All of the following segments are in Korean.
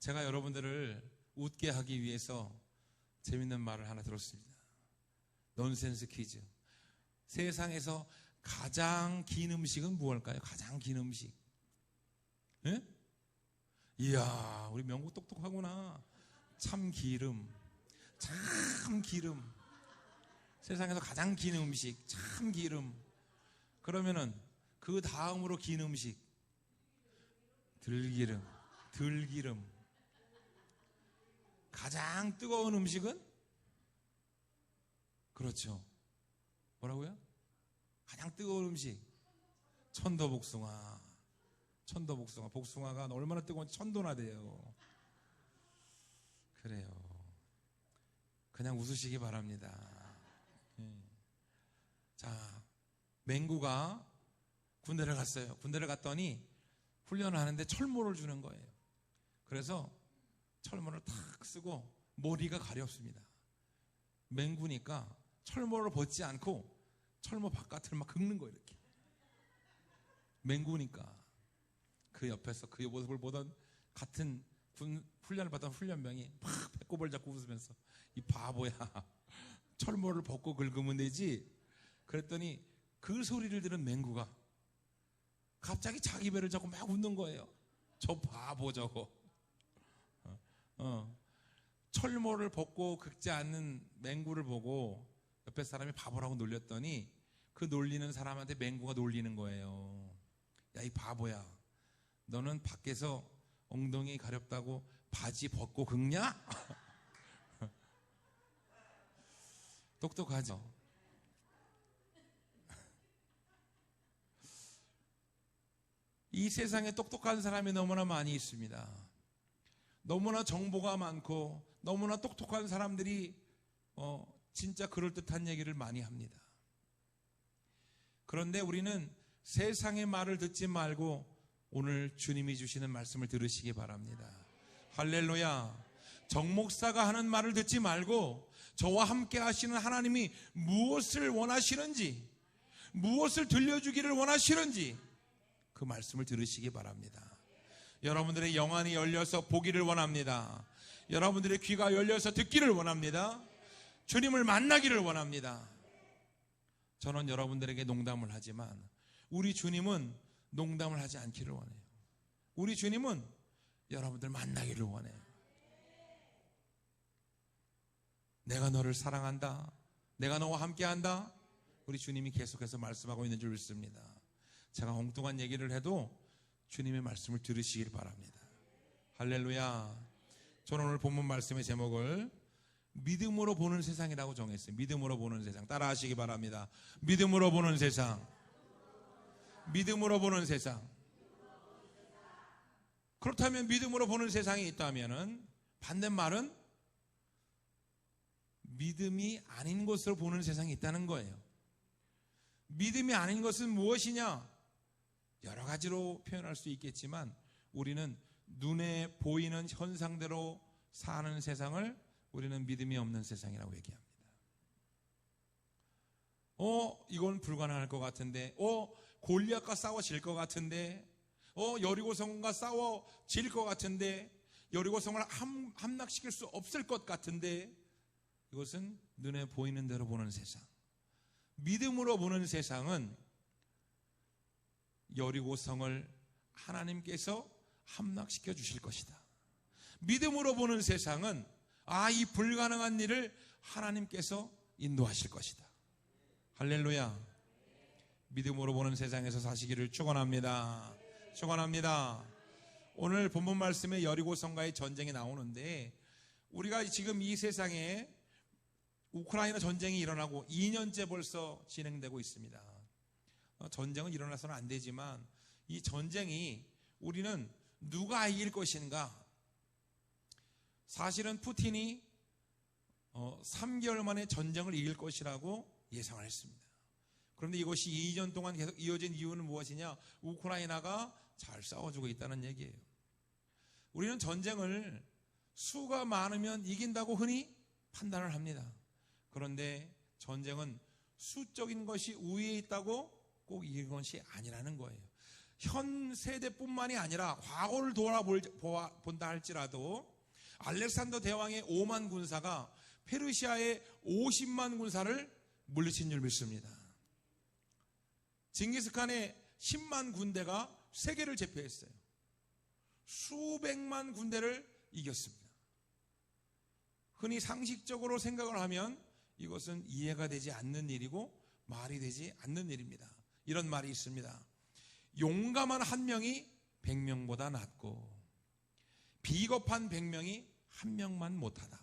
제가 여러분들을 웃게 하기 위해서 재밌는 말을 하나 들었습니다. 넌센스 퀴즈. 세상에서 가장 긴 음식은 무엇일까요? 가장 긴 음식. 예? 이야, 우리 명국 똑똑하구나. 참기름. 참기름. 세상에서 가장 긴 음식, 참기름. 그러면은 그 다음으로 긴 음식, 들기름. 들기름. 가장 뜨거운 음식은? 그렇죠. 뭐라고요? 가장 뜨거운 음식, 천도복숭아. 천도복숭아. 복숭아가 얼마나 뜨거운지 천도나 돼요. 그래요. 그냥 웃으시기 바랍니다. 자, 맹구가 군대를 갔어요. 군대를 갔더니 훈련을 하는데 철모를 주는 거예요. 그래서 철모를 탁 쓰고 머리가 가렵습니다. 맹구니까 철모를 벗지 않고 철모 바깥을 막 긁는 거예요. 이렇게. 맹구니까. 그 옆에서 그 모습을 보던 같은 훈련을 받던 훈련병이 막 배꼽을 잡고 웃으면서, 이 바보야, 철모를 벗고 긁으면 되지. 그랬더니 그 소리를 들은 맹구가 갑자기 자기 배를 잡고 막 웃는 거예요. 저 바보 저거. 철모를 벗고 긁지 않는 맹구를 보고 옆에 사람이 바보라고 놀렸더니 그 놀리는 사람한테 맹구가 놀리는 거예요. 야, 이 바보야, 너는 밖에서 엉덩이 가렵다고 바지 벗고 긁냐? 똑똑하죠? 이 세상에 똑똑한 사람이 너무나 많이 있습니다. 너무나 정보가 많고 너무나 똑똑한 사람들이 진짜 그럴듯한 얘기를 많이 합니다. 그런데 우리는 세상의 말을 듣지 말고 오늘 주님이 주시는 말씀을 들으시기 바랍니다. 할렐루야. 정목사가 하는 말을 듣지 말고 저와 함께 하시는 하나님이 무엇을 원하시는지, 무엇을 들려주기를 원하시는지 그 말씀을 들으시기 바랍니다. 여러분들의 영안이 열려서 보기를 원합니다. 여러분들의 귀가 열려서 듣기를 원합니다. 주님을 만나기를 원합니다. 저는 여러분들에게 농담을 하지만 우리 주님은 농담을 하지 않기를 원해요. 우리 주님은 여러분들 만나기를 원해요. 내가 너를 사랑한다, 내가 너와 함께한다, 우리 주님이 계속해서 말씀하고 있는 줄 믿습니다. 제가 엉뚱한 얘기를 해도 주님의 말씀을 들으시길 바랍니다. 할렐루야. 저는 오늘 본문 말씀의 제목을 믿음으로 보는 세상이라고 정했어요. 믿음으로 보는 세상. 따라 하시기 바랍니다. 믿음으로 보는 세상. 믿음으로 보는 세상. 그렇다면 믿음으로 보는 세상이 있다면 반대말은 믿음이 아닌 것으로 보는 세상이 있다는 거예요. 믿음이 아닌 것은 무엇이냐? 여러 가지로 표현할 수 있겠지만 우리는 눈에 보이는 현상대로 사는 세상을 우리는 믿음이 없는 세상이라고 얘기합니다. 이건 불가능할 것 같은데, 골리앗과 싸워질 것 같은데, 여리고성과 싸워질 것 같은데, 여리고성을 함락시킬 수 없을 것 같은데, 이것은 눈에 보이는 대로 보는 세상. 믿음으로 보는 세상은 여리고성을 하나님께서 함락시켜 주실 것이다. 믿음으로 보는 세상은 이 불가능한 일을 하나님께서 인도하실 것이다. 할렐루야. 믿음으로 보는 세상에서 사시기를 축원합니다. 축원합니다. 오늘 본문 말씀에 여리고성과의 전쟁이 나오는데, 우리가 지금 이 세상에 우크라이나 전쟁이 일어나고 2년째 벌써 진행되고 있습니다. 전쟁은 일어나서는 안 되지만 이 전쟁이 우리는 누가 이길 것인가? 사실은 푸틴이 3개월 만에 전쟁을 이길 것이라고 예상을 했습니다. 그런데 이것이 2년 동안 계속 이어진 이유는 무엇이냐? 우크라이나가 잘 싸워주고 있다는 얘기예요. 우리는 전쟁을 수가 많으면 이긴다고 흔히 판단을 합니다. 그런데 전쟁은 수적인 것이 우위에 있다고 꼭 이긴 것이 아니라는 거예요. 현 세대뿐만이 아니라 과거를 돌아본다 할지라도 알렉산더 대왕의 5만 군사가 페르시아의 50만 군사를 물리친 줄 믿습니다. 징기스칸의 10만 군대가 세계를 제패했어요. 수백만 군대를 이겼습니다. 흔히 상식적으로 생각을 하면 이것은 이해가 되지 않는 일이고 말이 되지 않는 일입니다. 이런 말이 있습니다. 용감한 한 명이 100명보다 낫고 비겁한 100명이 한 명만 못하다.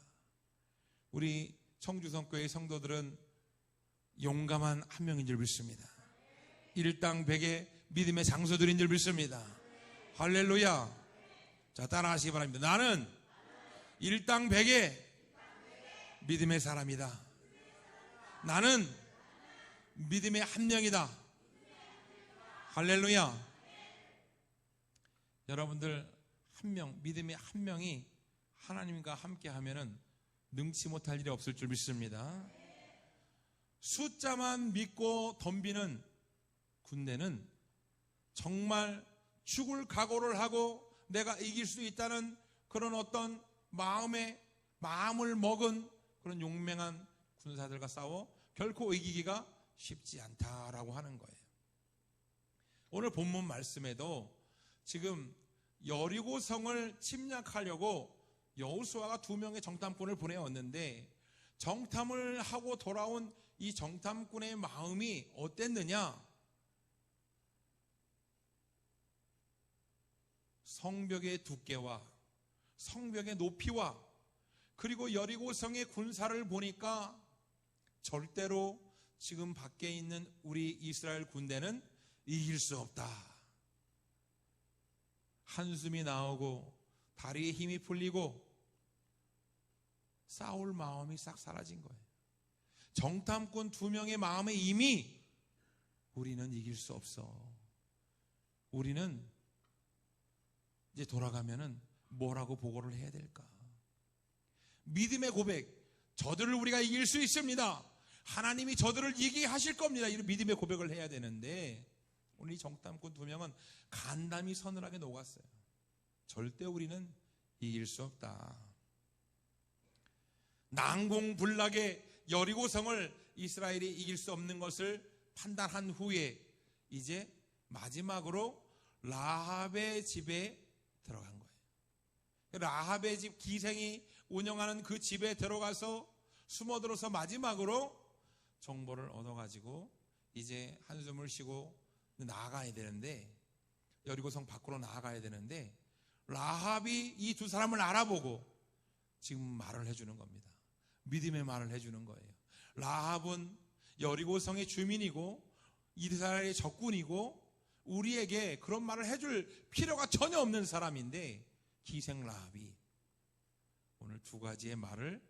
우리 청주성교회 성도들은 용감한 한 명인 줄 믿습니다. 일당 100의 믿음의 장소들인 줄 믿습니다. 할렐루야. 자, 따라하시기 바랍니다. 나는 일당 100의 믿음의 사람이다. 나는 믿음의 한 명이다. 할렐루야. 여러분들 한 명, 믿음의 한 명이 하나님과 함께 하면은 능치 못할 일이 없을 줄 믿습니다. 숫자만 믿고 덤비는 군대는 정말 죽을 각오를 하고 내가 이길 수 있다는 그런 어떤 마음을 먹은 그런 용맹한 군사들과 싸워 결코 이기기가 쉽지 않다라고 하는 거예요. 오늘 본문 말씀에도 지금 여리고성을 침략하려고 여호수아가 2명의 정탐꾼을 보내었는데 정탐을 하고 돌아온 이 정탐꾼의 마음이 어땠느냐? 성벽의 두께와 성벽의 높이와 그리고 여리고성의 군사를 보니까 절대로 지금 밖에 있는 우리 이스라엘 군대는 이길 수 없다. 한숨이 나오고 다리에 힘이 풀리고 싸울 마음이 싹 사라진 거예요. 정탐꾼 2명의 마음에 이미 우리는 이길 수 없어. 우리는 이제 돌아가면은 뭐라고 보고를 해야 될까? 믿음의 고백, 저들을 우리가 이길 수 있습니다. 하나님이 저들을 이기게 하실 겁니다. 이런 믿음의 고백을 해야 되는데 오늘 이 정탐꾼 2명은 간담이 서늘하게 녹았어요. 절대 우리는 이길 수 없다. 난공불락의 여리고성을 이스라엘이 이길 수 없는 것을 판단한 후에 이제 마지막으로 라합의 집에 들어간 거예요. 라합의 집, 기생이 운영하는 그 집에 들어가서 숨어들어서 마지막으로 정보를 얻어가지고 이제 한숨을 쉬고 나아가야 되는데, 여리고성 밖으로 나아가야 되는데 라합이 이 2 사람을 알아보고 지금 말을 해주는 겁니다. 믿음의 말을 해주는 거예요. 라합은 여리고성의 주민이고 이스라엘의 적군이고 우리에게 그런 말을 해줄 필요가 전혀 없는 사람인데 기생 라합이 오늘 2가지의 말을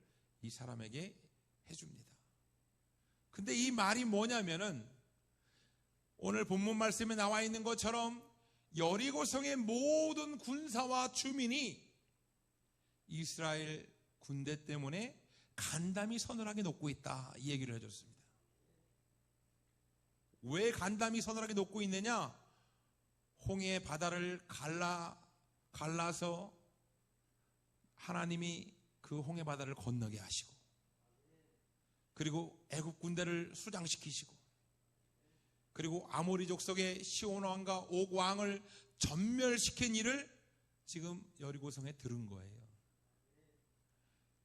이 사람에게 해줍니다. 근데 이 말이 뭐냐면은 오늘 본문 말씀에 나와 있는 것처럼 여리고성의 모든 군사와 주민이 이스라엘 군대 때문에 간담이 서늘하게 녹고 있다, 이 얘기를 해줬습니다. 왜 간담이 서늘하게 녹고 있느냐? 홍해 바다를 갈라서 하나님이 그 홍해 바다를 건너게 하시고, 그리고 애국 군대를 수장시키시고, 그리고 아모리 족속의 시온 왕과 옥 왕을 전멸시킨 일을 지금 여리고성에 들은 거예요.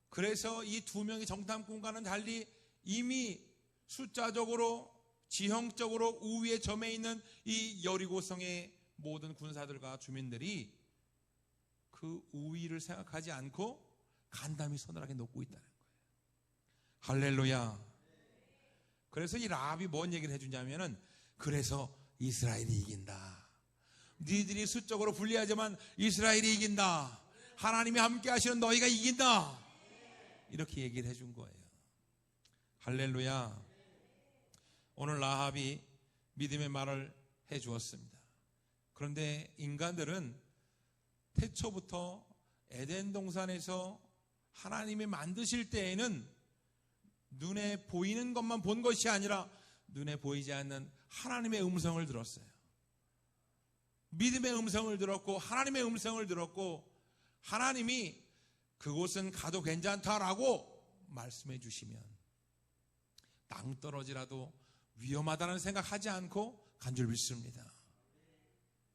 그래서 이 2명의 정탐꾼과는 달리 이미 숫자적으로 지형적으로 우위에 점해 있는 이 여리고성의 모든 군사들과 주민들이 그 우위를 생각하지 않고 간담이 서늘하게 녹고 있다는 거예요. 할렐루야. 그래서 이 라합이 뭔 얘기를 해주냐면은, 그래서 이스라엘이 이긴다. 니들이 수적으로 불리하지만 이스라엘이 이긴다. 하나님이 함께 하시는 너희가 이긴다. 이렇게 얘기를 해준 거예요. 할렐루야. 오늘 라합이 믿음의 말을 해주었습니다. 그런데 인간들은 태초부터 에덴 동산에서 하나님이 만드실 때에는 눈에 보이는 것만 본 것이 아니라 눈에 보이지 않는 하나님의 음성을 들었어요. 믿음의 음성을 들었고 하나님의 음성을 들었고 하나님이 그곳은 가도 괜찮다라고 말씀해 주시면 낭떠러지라도 위험하다는 생각하지 않고 간 줄 믿습니다.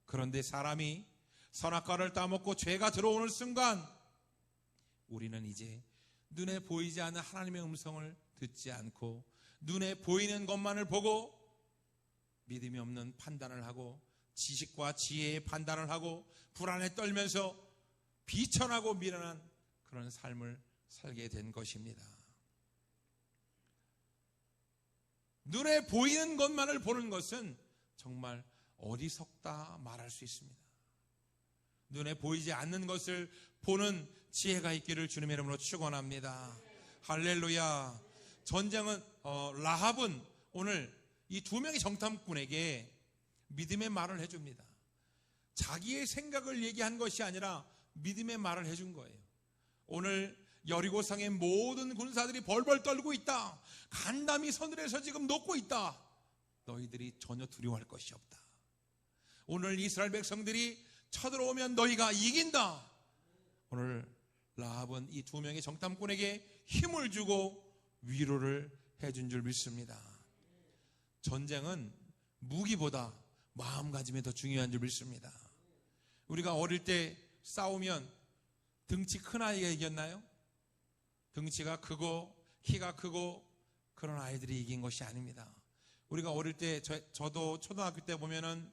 그런데 사람이 선악과를 따먹고 죄가 들어오는 순간 우리는 이제 눈에 보이지 않는 하나님의 음성을 듣지 않고 눈에 보이는 것만을 보고 믿음이 없는 판단을 하고 지식과 지혜의 판단을 하고 불안에 떨면서 비천하고 미련한 그런 삶을 살게 된 것입니다. 눈에 보이는 것만을 보는 것은 정말 어리석다 말할 수 있습니다. 눈에 보이지 않는 것을 보는 지혜가 있기를 주님의 이름으로 축원합니다. 할렐루야. 전쟁은 라합은 오늘 이 두 명의 정탐꾼에게 믿음의 말을 해줍니다. 자기의 생각을 얘기한 것이 아니라 믿음의 말을 해준 거예요. 오늘 여리고성의 모든 군사들이 벌벌 떨고 있다. 간담이 서늘해서 지금 녹고 있다. 너희들이 전혀 두려워할 것이 없다. 오늘 이스라엘 백성들이 쳐들어오면 너희가 이긴다. 오늘 라합은 이 두 명의 정탐꾼에게 힘을 주고 위로를 해준 줄 믿습니다. 전쟁은 무기보다 마음가짐이 더 중요한 줄 믿습니다. 우리가 어릴 때 싸우면 등치 큰 아이가 이겼나요? 등치가 크고 키가 크고 그런 아이들이 이긴 것이 아닙니다. 우리가 어릴 때 저도 초등학교 때 보면은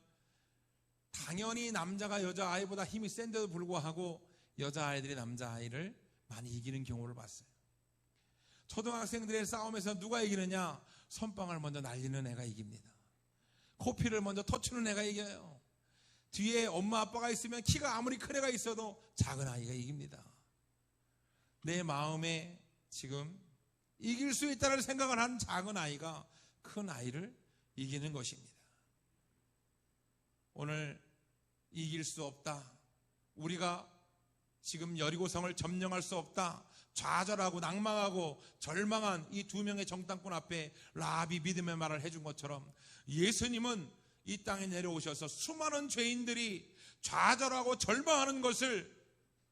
당연히 남자가 여자아이보다 힘이 센데도 불구하고 여자아이들이 남자아이를 많이 이기는 경우를 봤어요. 초등학생들의 싸움에서 누가 이기느냐? 선빵을 먼저 날리는 애가 이깁니다. 코피를 먼저 터치는 애가 이겨요. 뒤에 엄마 아빠가 있으면 키가 아무리 큰 애가 있어도 작은 아이가 이깁니다. 내 마음에 지금 이길 수 있다는 생각을 한 작은 아이가 큰 아이를 이기는 것입니다. 오늘 이길 수 없다. 우리가 지금 여리고성을 점령할 수 없다. 좌절하고 낭망하고 절망한 이 두 명의 정탐꾼 앞에 라합이 믿음의 말을 해준 것처럼 예수님은 이 땅에 내려오셔서 수많은 죄인들이 좌절하고 절망하는 것을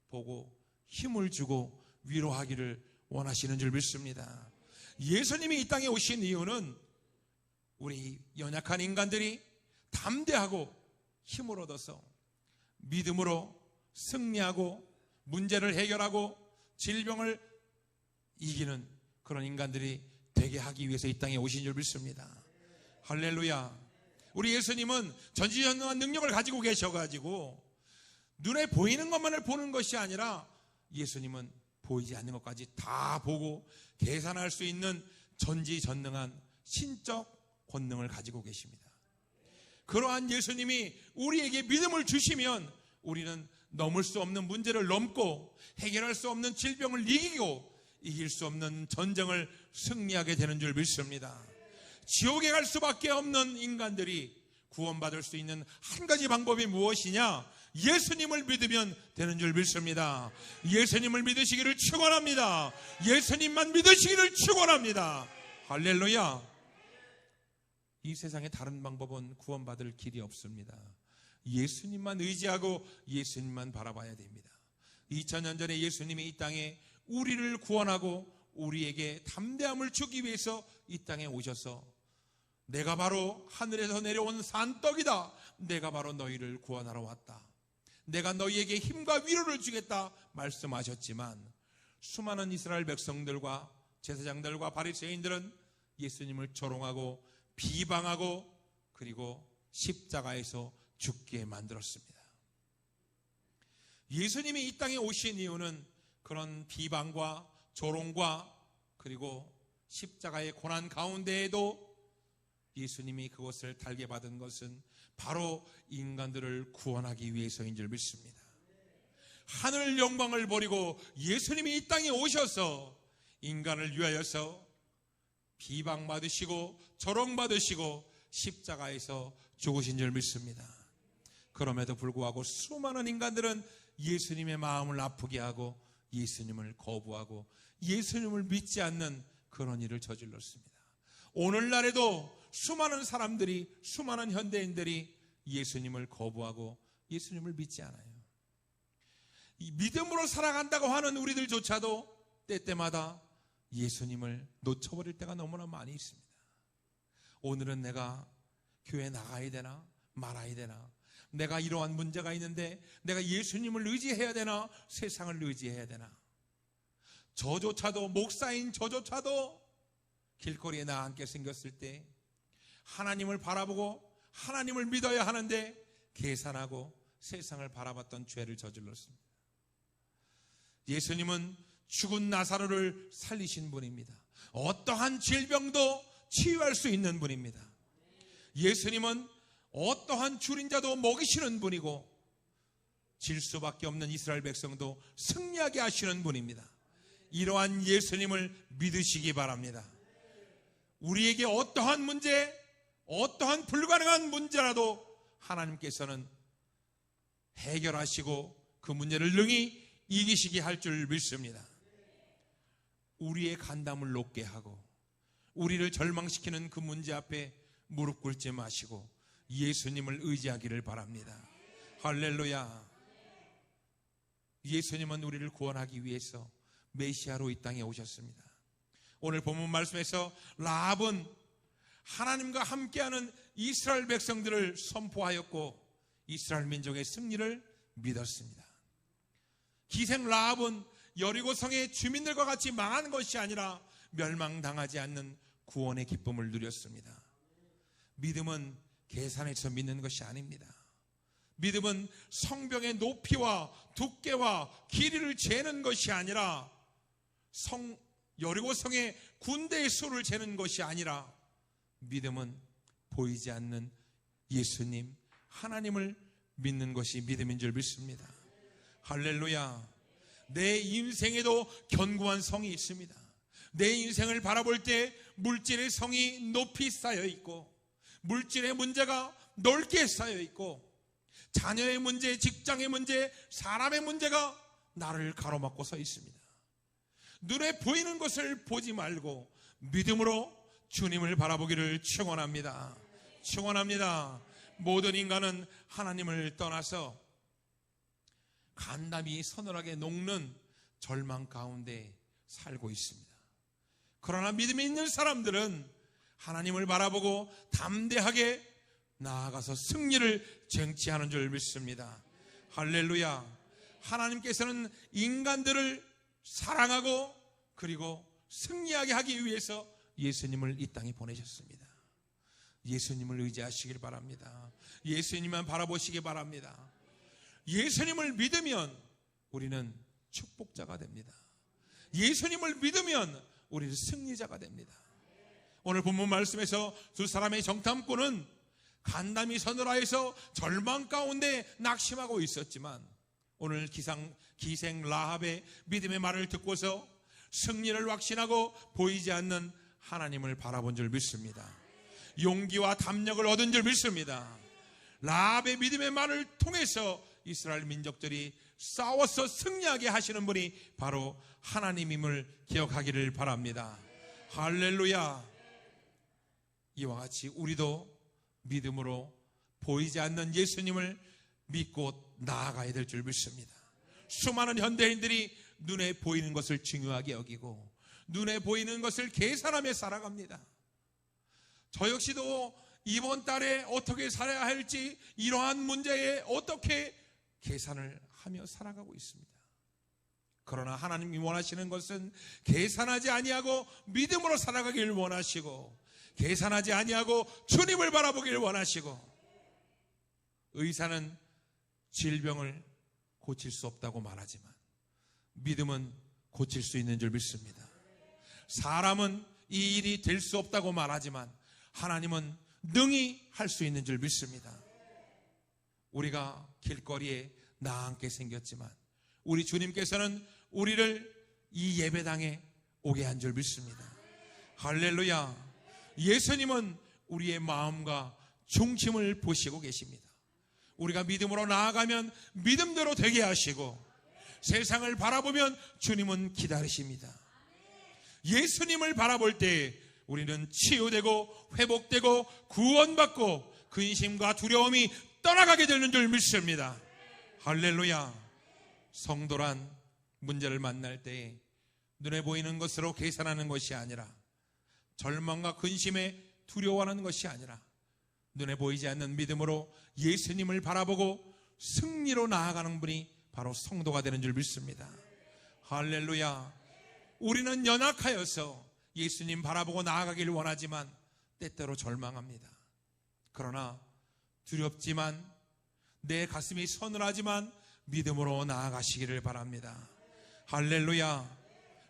보고 힘을 주고 위로하기를 원하시는 줄 믿습니다. 예수님이 이 땅에 오신 이유는 우리 연약한 인간들이 담대하고 힘을 얻어서 믿음으로 승리하고 문제를 해결하고 질병을 이기는 그런 인간들이 되게 하기 위해서 이 땅에 오신 줄 믿습니다. 할렐루야. 우리 예수님은 전지전능한 능력을 가지고 계셔가지고 눈에 보이는 것만을 보는 것이 아니라 예수님은 보이지 않는 것까지 다 보고 계산할 수 있는 전지전능한 신적 권능을 가지고 계십니다. 그러한 예수님이 우리에게 믿음을 주시면 우리는 넘을 수 없는 문제를 넘고 해결할 수 없는 질병을 이기고 이길 수 없는 전쟁을 승리하게 되는 줄 믿습니다. 지옥에 갈 수밖에 없는 인간들이 구원받을 수 있는 한 가지 방법이 무엇이냐? 예수님을 믿으면 되는 줄 믿습니다. 예수님을 믿으시기를 축원합니다. 예수님만 믿으시기를 축원합니다. 할렐루야. 이 세상에 다른 방법은 구원받을 길이 없습니다. 예수님만 의지하고 예수님만 바라봐야 됩니다. 2000년 전에 예수님이 이 땅에 우리를 구원하고 우리에게 담대함을 주기 위해서 이 땅에 오셔서 내가 바로 하늘에서 내려온 산떡이다. 내가 바로 너희를 구원하러 왔다. 내가 너희에게 힘과 위로를 주겠다 말씀하셨지만 수많은 이스라엘 백성들과 제사장들과 바리새인들은 예수님을 조롱하고 비방하고 그리고 십자가에서 죽게 만들었습니다. 예수님이 이 땅에 오신 이유는 그런 비방과 조롱과 그리고 십자가의 고난 가운데에도 예수님이 그것을 달게 받은 것은 바로 인간들을 구원하기 위해서인 줄 믿습니다. 하늘 영광을 버리고 예수님이 이 땅에 오셔서 인간을 위하여서 비방받으시고 조롱받으시고 십자가에서 죽으신 줄 믿습니다. 그럼에도 불구하고 수많은 인간들은 예수님의 마음을 아프게 하고 예수님을 거부하고 예수님을 믿지 않는 그런 일을 저질렀습니다. 오늘날에도 수많은 사람들이 수많은 현대인들이 예수님을 거부하고 예수님을 믿지 않아요. 이 믿음으로 살아간다고 하는 우리들조차도 때때마다 예수님을 놓쳐버릴 때가 너무나 많이 있습니다. 오늘은 내가 교회 나가야 되나 말아야 되나, 내가 이러한 문제가 있는데 내가 예수님을 의지해야 되나 세상을 의지해야 되나. 저조차도, 목사인 저조차도 길거리에 나 앉게 생겼을 때 하나님을 바라보고 하나님을 믿어야 하는데 계산하고 세상을 바라봤던 죄를 저질렀습니다. 예수님은 죽은 나사로를 살리신 분입니다. 어떠한 질병도 치유할 수 있는 분입니다. 예수님은 어떠한 줄인 자도 먹이시는 분이고 질 수밖에 없는 이스라엘 백성도 승리하게 하시는 분입니다. 이러한 예수님을 믿으시기 바랍니다. 우리에게 어떠한 문제, 어떠한 불가능한 문제라도 하나님께서는 해결하시고 그 문제를 능히 이기시게 할 줄 믿습니다. 우리의 간담을 높게 하고 우리를 절망시키는 그 문제 앞에 무릎 꿇지 마시고 예수님을 의지하기를 바랍니다. 할렐루야. 예수님은 우리를 구원하기 위해서 메시아로 이 땅에 오셨습니다. 오늘 본문 말씀에서 라합은 하나님과 함께하는 이스라엘 백성들을 선포하였고 이스라엘 민족의 승리를 믿었습니다. 기생 라합은 여리고성의 주민들과 같이 망한 것이 아니라 멸망당하지 않는 구원의 기쁨을 누렸습니다. 믿음은 계산해서 믿는 것이 아닙니다. 믿음은 성벽의 높이와 두께와 길이를 재는 것이 아니라 여리고성의 군대의 수를 재는 것이 아니라 믿음은 보이지 않는 예수님, 하나님을 믿는 것이 믿음인 줄 믿습니다. 할렐루야. 내 인생에도 견고한 성이 있습니다. 내 인생을 바라볼 때 물질의 성이 높이 쌓여 있고 물질의 문제가 넓게 쌓여 있고 자녀의 문제, 직장의 문제, 사람의 문제가 나를 가로막고 서 있습니다. 눈에 보이는 것을 보지 말고 믿음으로 주님을 바라보기를 축원합니다. 축원합니다. 모든 인간은 하나님을 떠나서 간담이 서늘하게 녹는 절망 가운데 살고 있습니다. 그러나 믿음이 있는 사람들은 하나님을 바라보고 담대하게 나아가서 승리를 쟁취하는 줄 믿습니다. 할렐루야. 하나님께서는 인간들을 사랑하고 그리고 승리하게 하기 위해서 예수님을 이 땅에 보내셨습니다. 예수님을 의지하시길 바랍니다. 예수님만 바라보시기 바랍니다. 예수님을 믿으면 우리는 축복자가 됩니다. 예수님을 믿으면 우리는 승리자가 됩니다. 오늘 본문 말씀에서 두 사람의 정탐꾼은 간담이 서늘하여서 절망 가운데 낙심하고 있었지만 오늘 기생 라합의 믿음의 말을 듣고서 승리를 확신하고 보이지 않는 하나님을 바라본 줄 믿습니다. 용기와 담력을 얻은 줄 믿습니다. 라합의 믿음의 말을 통해서 이스라엘 민족들이 싸워서 승리하게 하시는 분이 바로 하나님임을 기억하기를 바랍니다. 할렐루야. 이와 같이 우리도 믿음으로 보이지 않는 예수님을 믿고 나아가야 될 줄 믿습니다. 수많은 현대인들이 눈에 보이는 것을 중요하게 여기고 눈에 보이는 것을 계산하며 살아갑니다. 저 역시도 이번 달에 어떻게 살아야 할지 이러한 문제에 어떻게 계산을 하며 살아가고 있습니다. 그러나 하나님이 원하시는 것은 계산하지 아니하고 믿음으로 살아가길 원하시고 계산하지 아니하고 주님을 바라보길 원하시고 의사는 질병을 고칠 수 없다고 말하지만 믿음은 고칠 수 있는 줄 믿습니다. 사람은 이 일이 될 수 없다고 말하지만 하나님은 능히 할 수 있는 줄 믿습니다. 우리가 길거리에 나앉게 생겼지만 우리 주님께서는 우리를 이 예배당에 오게 한 줄 믿습니다. 할렐루야. 예수님은 우리의 마음과 중심을 보시고 계십니다. 우리가 믿음으로 나아가면 믿음대로 되게 하시고 세상을 바라보면 주님은 기다리십니다. 예수님을 바라볼 때 우리는 치유되고 회복되고 구원받고 근심과 두려움이 떠나가게 되는 줄 믿습니다. 할렐루야. 성도란 문제를 만날 때에 눈에 보이는 것으로 계산하는 것이 아니라, 절망과 근심에 두려워하는 것이 아니라, 눈에 보이지 않는 믿음으로 예수님을 바라보고 승리로 나아가는 분이 바로 성도가 되는 줄 믿습니다. 할렐루야. 우리는 연약하여서 예수님 바라보고 나아가기를 원하지만 때때로 절망합니다. 그러나 두렵지만, 내 가슴이 서늘하지만 믿음으로 나아가시기를 바랍니다. 할렐루야.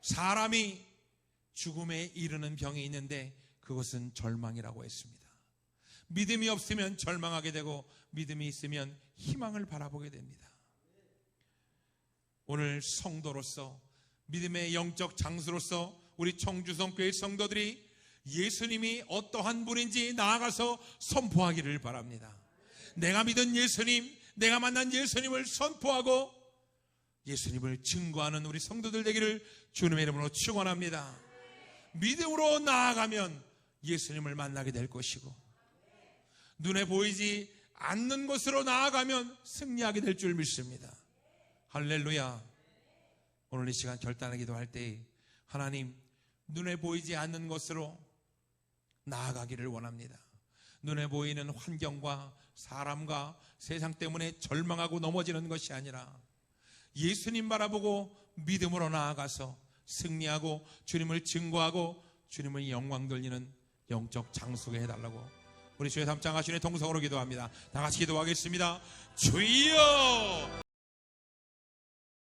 사람이 죽음에 이르는 병이 있는데 그것은 절망이라고 했습니다. 믿음이 없으면 절망하게 되고, 믿음이 있으면 희망을 바라보게 됩니다. 오늘 성도로서, 믿음의 영적 장수로서 우리 청주성교회 성도들이 예수님이 어떠한 분인지 나아가서 선포하기를 바랍니다. 내가 믿은 예수님, 내가 만난 예수님을 선포하고 예수님을 증거하는 우리 성도들 되기를 주님의 이름으로 축원합니다. 믿음으로 나아가면 예수님을 만나게 될 것이고, 눈에 보이지 않는 곳으로 나아가면 승리하게 될 줄 믿습니다. 할렐루야. 오늘 이 시간 결단하기도 기도할 때, 하나님, 눈에 보이지 않는 곳으로 나아가기를 원합니다. 눈에 보이는 환경과 사람과 세상 때문에 절망하고 넘어지는 것이 아니라 예수님 바라보고 믿음으로 나아가서 승리하고 주님을 증거하고 주님의 영광 돌리는 영적 장수가 해달라고 우리 주의 담장하시는 동성으로 기도합니다. 다 같이 기도하겠습니다. 주여!